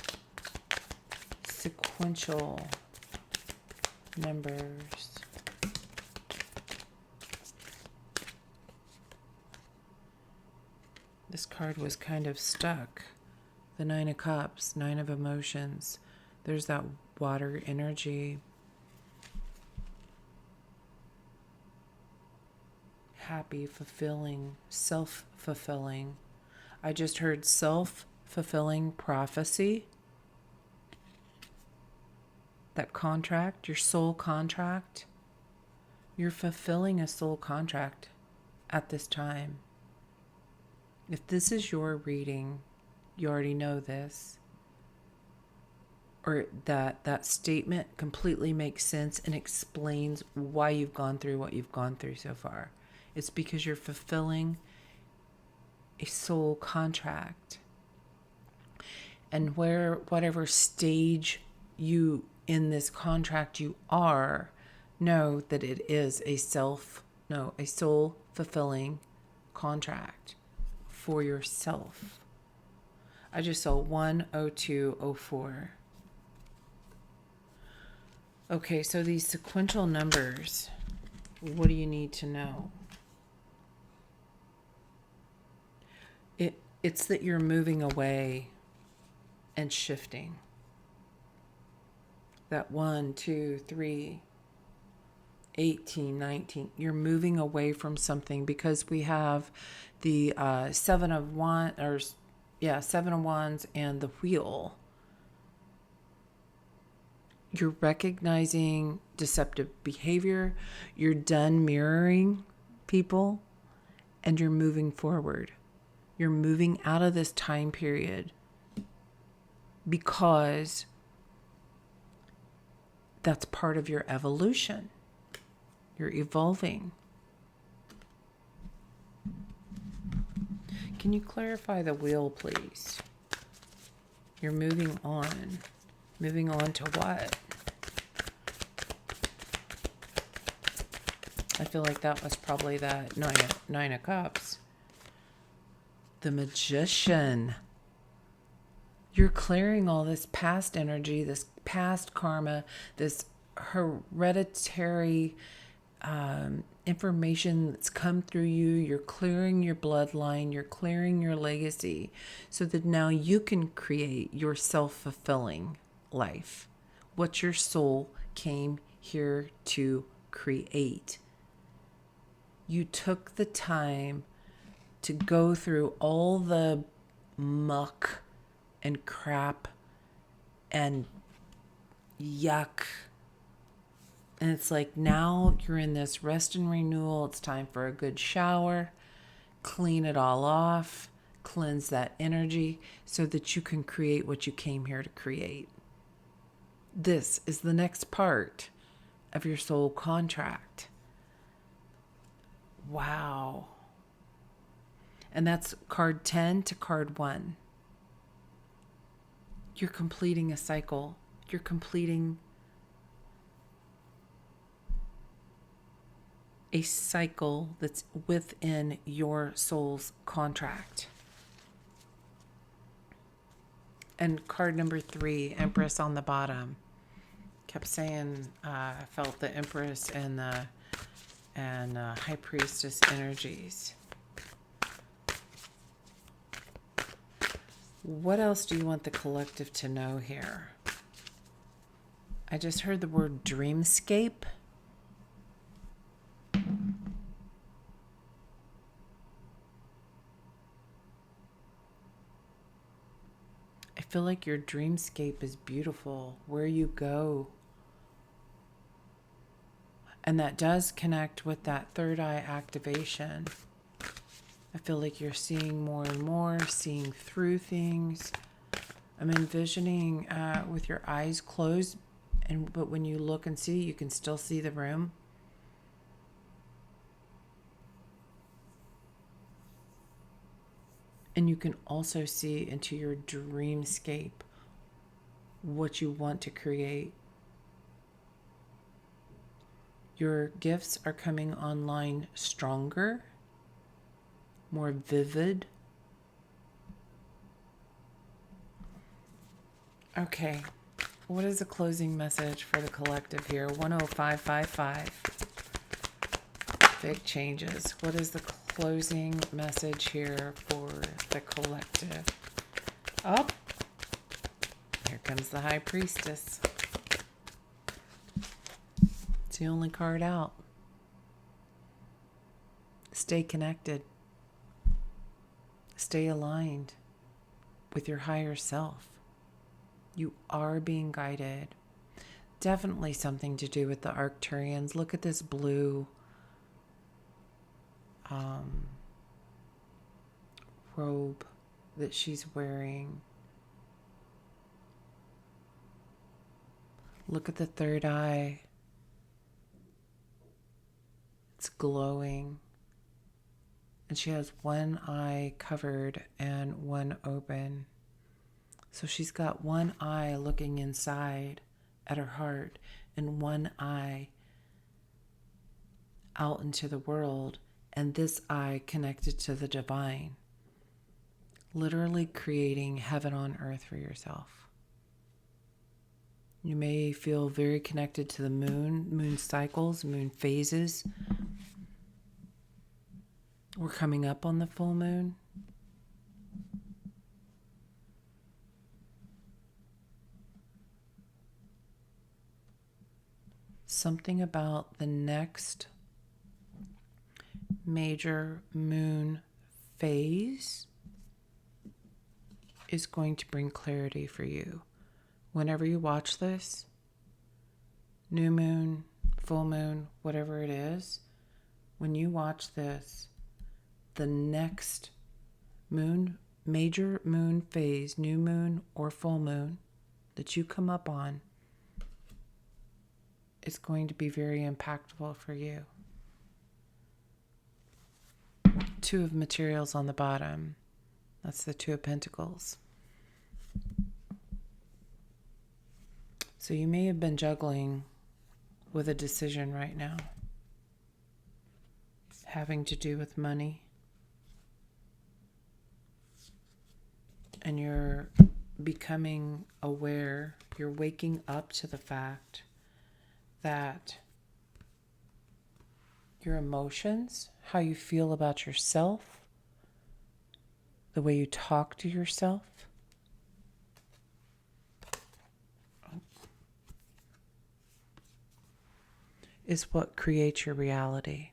Sequential numbers. This card was kind of stuck. The Nine of Cups, Nine of Emotions. There's that water energy. Happy, fulfilling, self-fulfilling. I just heard self-fulfilling prophecy. That contract, your soul contract. You're fulfilling a soul contract at this time. If this is your reading, you already know this. Or that statement completely makes sense and explains why you've gone through what you've gone through so far. It's because you're fulfilling a soul contract. And whatever stage you in this contract you are, know that it is a soul fulfilling contract for yourself. I just saw 10204. Okay, so these sequential numbers, what do you need to know? It's that you're moving away and shifting. That 1, 2, 3, 18, 19. You're moving away from something because we have the Seven of Wands and the Wheel. You're recognizing deceptive behavior. You're done mirroring people and you're moving forward. You're moving out of this time period because that's part of your evolution. You're evolving. Can you clarify the wheel, please? You're moving on. Moving on to what? I feel like that was probably that Nine of Cups. The Magician. You're clearing all this past energy, this past karma, this hereditary information that's come through you. You're clearing your bloodline. You're clearing your legacy so that now you can create your self-fulfilling life. What your soul came here to create. You took the time to go through all the muck and crap and yuck. And it's like now you're in this rest and renewal. It's time for a good shower. Clean it all off. Cleanse that energy so that you can create what you came here to create. This is the next part of your soul contract. Wow. And that's card 10 to card 1. You're completing a cycle. You're completing a cycle that's within your soul's contract. And card number 3, Empress on the bottom. Kept saying, felt the Empress and the High Priestess energies. What else do you want the collective to know here? I just heard the word dreamscape. I feel like your dreamscape is beautiful. Where you go. And that does connect with that third eye activation. I feel like you're seeing more and more, seeing through things. I'm envisioning with your eyes closed, But when you look and see, you can still see the room. And you can also see into your dreamscape what you want to create. Your gifts are coming online stronger, more vivid. Okay, what is the closing message for the collective here? 10555. Big changes. What is the closing message here for the collective? Oh, here comes the High Priestess. It's the only card out. Stay connected. Stay aligned with your higher self. You are being guided. Definitely something to do with the Arcturians. Look at this blue robe that she's wearing. Look at the third eye. It's glowing. And she has one eye covered and one open. So she's got one eye looking inside at her heart and one eye out into the world, and this eye connected to the divine. Literally creating heaven on earth for yourself. You may feel very connected to the moon cycles, moon phases. We're coming up on the full moon. Something about the next major moon phase is going to bring clarity for you. Whenever you watch this, new moon, full moon, whatever it is, when you watch this, the next moon, major moon phase, new moon or full moon that you come up on, is going to be very impactful for you. Two of materials on the bottom. That's the Two of Pentacles. So you may have been juggling with a decision right now, having to do with money. And you're becoming aware, you're waking up to the fact that your emotions, how you feel about yourself, the way you talk to yourself, is what creates your reality.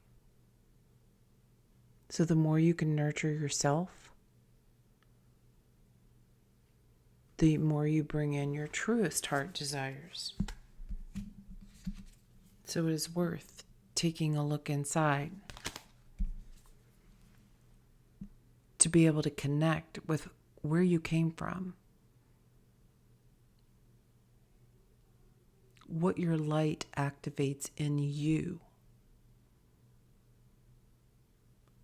So the more you can nurture yourself, the more you bring in your truest heart desires. So it is worth taking a look inside to be able to connect with where you came from, what your light activates in you.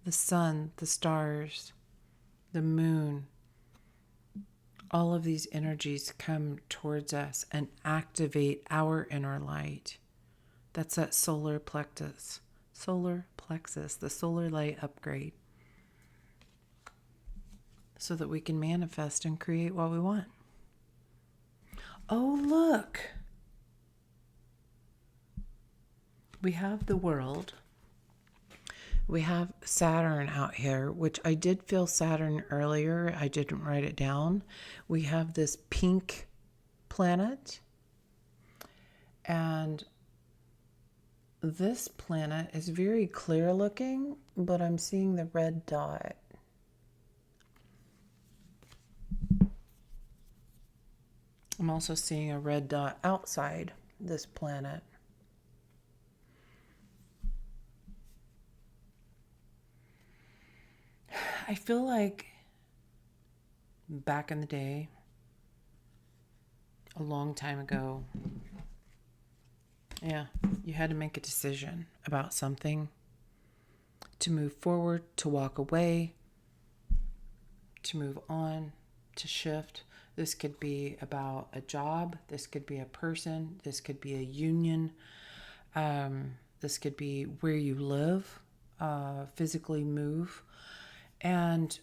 The sun, the stars, the moon, all of these energies come towards us and activate our inner light. That's that solar plexus, the solar light upgrade, so that we can manifest and create what we want. Oh, look. We have the world. We have Saturn out here, which I did feel Saturn earlier. I didn't write it down. We have this pink planet. And this planet is very clear looking, but I'm seeing the red dot. I'm also seeing a red dot outside this planet. I feel like back in the day, a long time ago, Yeah, you had to make a decision about something, to move forward, to walk away, to move on, to shift. This could be about a job. This could be a person. This could be a union. This could be where you live, physically move. And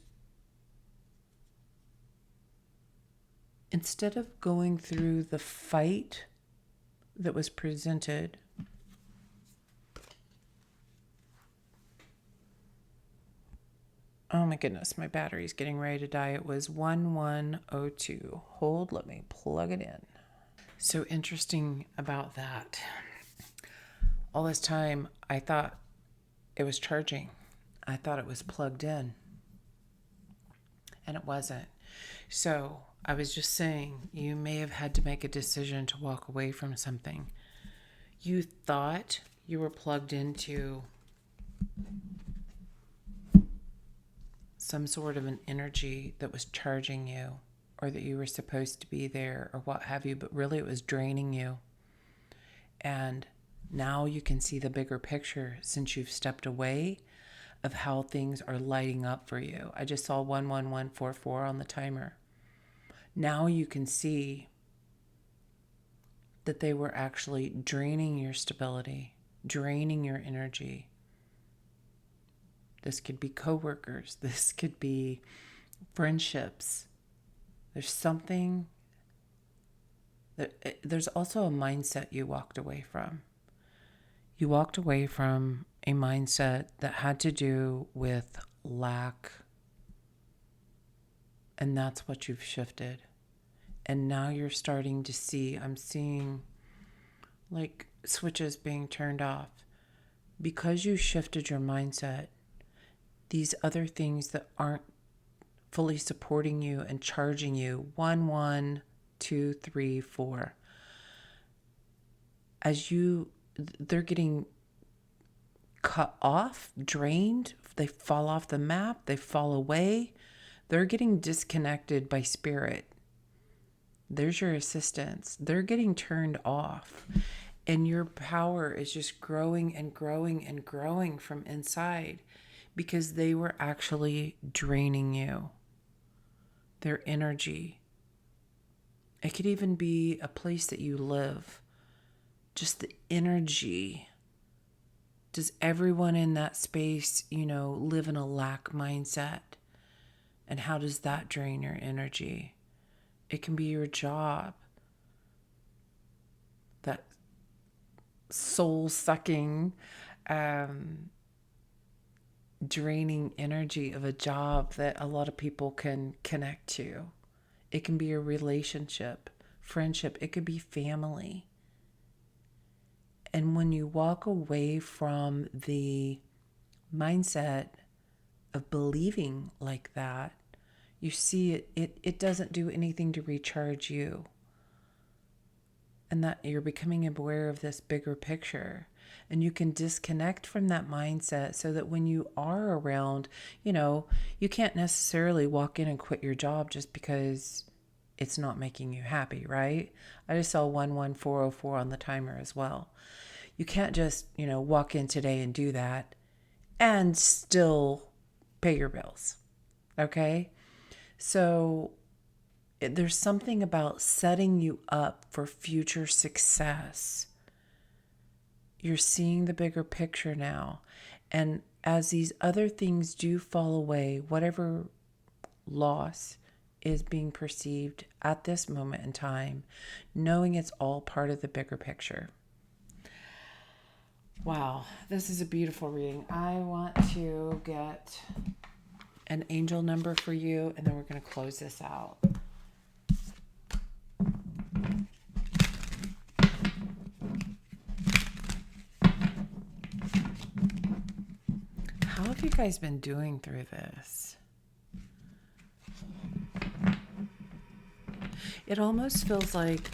instead of going through the fight that was presented, oh my goodness, my battery's getting ready to die. It was 1102. Hold, let me plug it in. So interesting about that. All this time, I thought it was charging. I thought it was plugged in. And it wasn't. So I was just saying, you may have had to make a decision to walk away from something. You thought you were plugged into some sort of an energy that was charging you, or that you were supposed to be there, or what have you, but really it was draining you. And now you can see the bigger picture since you've stepped away of how things are lighting up for you. I just saw 11144 on the timer. Now you can see that they were actually draining your stability, draining your energy. This could be coworkers. This could be friendships. There's something that there's also a mindset you walked away from. You walked away from a mindset that had to do with lack. And that's what you've shifted. And now you're starting to see, I'm seeing like switches being turned off. Because you shifted your mindset, these other things that aren't fully supporting you and charging you, 1, 1, 2, 3, 4, they're getting cut off, drained, they fall off the map, they fall away, they're getting disconnected by spirit. There's your assistance. They're getting turned off. And your power is just growing and growing and growing from inside because they were actually draining you. Their energy. It could even be a place that you live. Just the energy. Does everyone in that space, live in a lack mindset? And how does that drain your energy? It can be your job. That soul-sucking, draining energy of a job that a lot of people can connect to. It can be a relationship, friendship. It could be family. And when you walk away from the mindset of believing like that, you see it doesn't do anything to recharge you. And that you're becoming aware of this bigger picture. And you can disconnect from that mindset so that when you are around, you can't necessarily walk in and quit your job just because it's not making you happy, right? I just saw 11404 on the timer as well. You can't just, walk in today and do that and still pay your bills. Okay? So there's something about setting you up for future success. You're seeing the bigger picture now. And as these other things do fall away, whatever loss is being perceived at this moment in time, knowing it's all part of the bigger picture. Wow, this is a beautiful reading. I want to get an angel number for you, and then we're going to close this out. How have you guys been doing through this? It almost feels like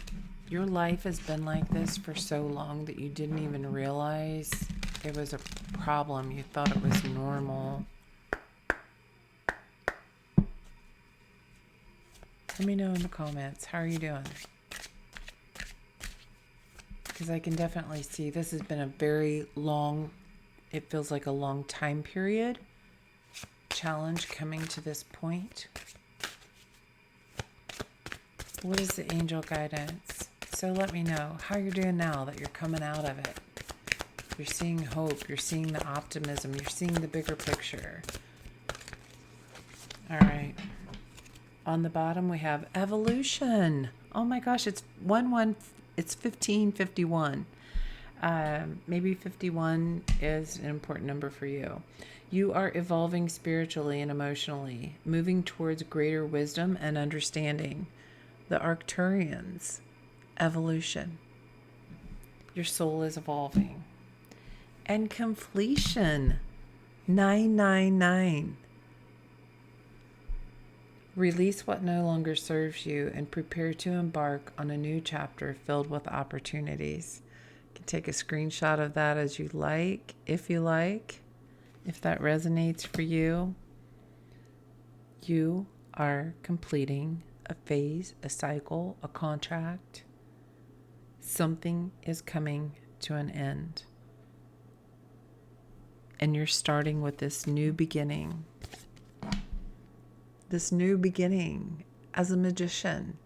your life has been like this for so long that you didn't even realize it was a problem. You thought it was normal. Let me know in the comments. How are you doing? because I can definitely see this has been a very long, it feels like a long time period challenge coming to this point. What is the angel guidance? So let me know how you're doing now that you're coming out of it. You're seeing hope. You're seeing the optimism. You're seeing the bigger picture. All right. On the bottom, we have evolution. Oh my gosh, it's 1551. Maybe 51 is an important number for you. You are evolving spiritually and emotionally, moving towards greater wisdom and understanding. The Arcturians, evolution. Your soul is evolving. And completion, 999. Release what no longer serves you and prepare to embark on a new chapter filled with opportunities. You can take a screenshot of that as you like, if that resonates for you. You are completing a phase, a cycle, a contract. Something is coming to an end. And you're starting with this new beginning. This new beginning as a magician.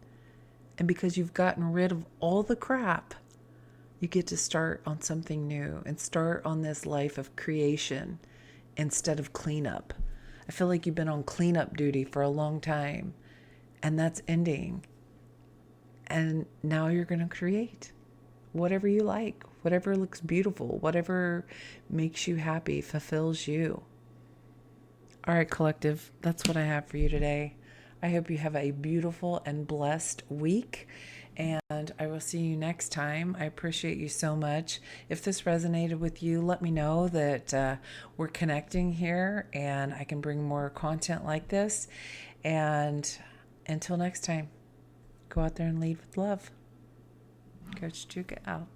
And because you've gotten rid of all the crap, you get to start on something new and start on this life of creation instead of cleanup. I feel like you've been on cleanup duty for a long time, and that's ending. And now you're going to create whatever you like, whatever looks beautiful, whatever makes you happy, fulfills you. All right, collective, that's what I have for you today. I hope you have a beautiful and blessed week, and I will see you next time. I appreciate you so much. If this resonated with you, let me know that we're connecting here and I can bring more content like this. And until next time, go out there and lead with love. Coach Juka out.